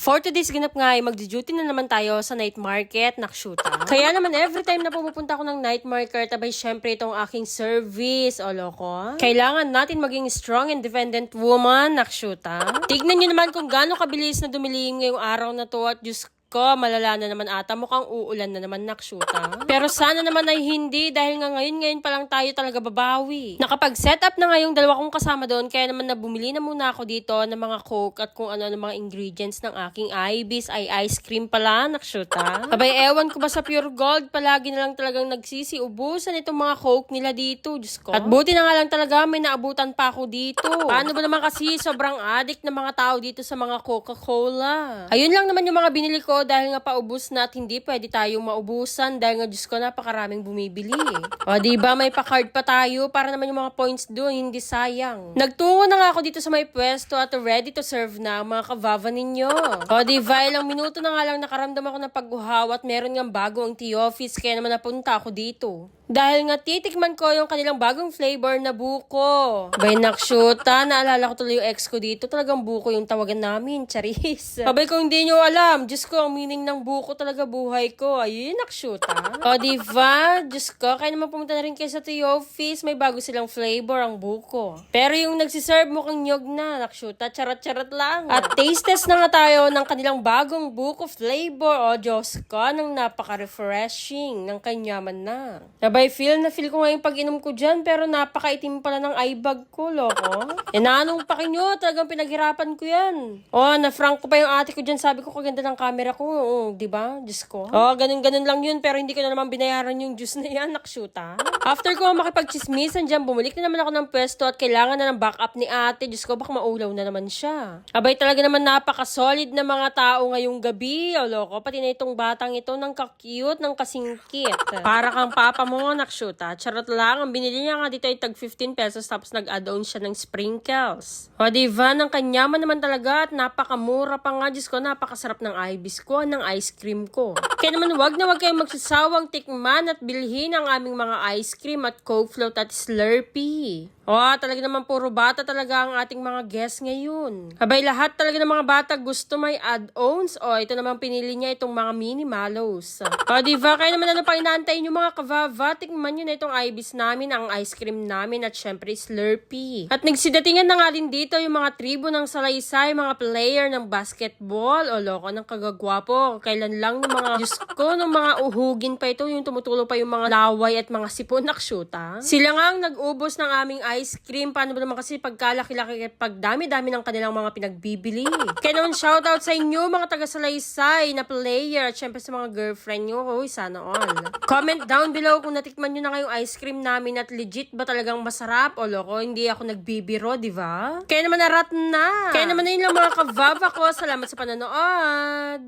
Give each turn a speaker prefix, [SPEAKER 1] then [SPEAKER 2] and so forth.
[SPEAKER 1] For today's ganap nga ay magdi-duty na naman tayo sa night market, nakshuta. Kaya naman every time na pumupunta ako ng night market, abay syempre itong aking service, o loko. Kailangan natin maging strong, independent woman, nakshuta. Tignan nyo naman kung gaano kabilis na dumilim ngayong araw na to at Diyos ko, malala na naman ata, mukhang uulan na naman, nakshuta. Pero sana naman ay hindi dahil nga ngayon pa lang tayo talaga babawi. Nakapag-set up na nga yung dalawa kong kasama doon, kaya naman bumili na muna ako dito ng mga coke at kung ano-ano mga ingredients ng aking Ibis ay ice cream pala, nakshuta. Abay, ewan ko ba sa Pure Gold, palagi na lang talagang nagsisiubusan itong mga coke nila dito, Diyos ko. At buti na nga lang talaga may naabutan pa ako dito. Paano ba naman kasi sobrang addict na mga tao dito sa mga Coca-Cola. Ayun lang naman yung mga binili ko dahil nga paubos na at hindi pwede tayong maubusan dahil nga Diyos ko napakaraming bumibili. O diba may pa-card pa tayo para naman yung mga points doon hindi sayang. Nagtungo na nga ako dito sa may pwesto at ready to serve na ang mga kavava ninyo. O diba ilang minuto na nga lang nakaramdam ako ng pagguhaw at meron nga bago ang tea office kaya naman napunta ako dito. Dahil nga titikman ko yung kanilang bagong flavor na buko. Abay nakshuta, naalala ko tuloy yung ex ko dito. Talagang buko yung tawagan namin, charis. Abay kung hindi nyo alam, Diyos ko, ang meaning ng buko talaga buhay ko. Ayun, nakshuta. O diba, Diyos ko, kaya naman pumunta na rin kayo sa tea office. May bago silang flavor, ang buko. Pero yung nagsiserve mukhang nyog na, nakshuta, charat-charat lang. At taste test na nga tayo ng kanilang bagong buko flavor. O Diyos ko, nang napaka-refreshing ng kanyaman na. Abay, feel ko nga yung pag-inom ko dyan, pero napakaitim pala ng eye bag ko, loko. Nanong pakinyo, talagang pinaghirapan ko yan. Na-frank ko pa yung ate ko dyan, sabi ko kaganda ng camera ko, diba? Diyos ko. Ganun-ganun lang yun, pero hindi ko na naman binayaran yung juice na yan, nakshuta. After ko makipag-chismisan dyan, bumalik na naman ako ng pwesto at kailangan na ng backup ni ate. Diyos ko, baka maulaw na naman siya. Abay, talaga naman napaka-solid na mga tao ngayong gabi, loko. Pati na itong batang ito, nang ka-cute, nang kasingkit. Para kang papa mo, nakshuta. Charot lang. Ang binili niya nga dito ay tag 15 pesos tapos nag-add-on siya ng sprinkles. O diba, ng kanyaman naman talaga at napakamura pa nga. Diyos ko, napakasarap ng Ibis ko, ng ice cream ko. Kaya naman wag na wag kayong magsasawang tikman at bilhin ang aming mga ice cream at Coke Float at Slurpee. Talaga naman puro bata talaga ang ating mga guests ngayon. Abay, lahat talaga ng mga bata gusto may add-ons. Ito naman pinili niya itong mga mini mallows. Diba, kaya naman ano pa inaantay nyo mga kavava? Tikman nyo na itong Ibis namin, ang ice cream namin at syempre Slurpee. At nagsidatingan na nga din dito yung mga tribo ng salaysay, mga player ng basketball. Loko, ng kagagwapo. Kailan lang ng mga, Diyos ko, ng mga uhugin pa ito, yung tumutulo pa yung mga laway at mga sipon, nakshuta. Sila nga ang nag-ubos ng aming ice cream. Paano ba naman kasi pagkalaki-laki at pagdami-dami ng kanilang mga pinagbibili. Kaya naman shoutout sa inyo mga taga-salaysay na player at syempre sa mga girlfriend nyo. Sana all. Comment down below kung natikman nyo na ngayong ice cream namin at legit ba talagang masarap o loko. Hindi ako nagbibiro, diba? Kaya naman narat na. Kaya naman na yun lang mga kavava ko. Salamat sa panonood.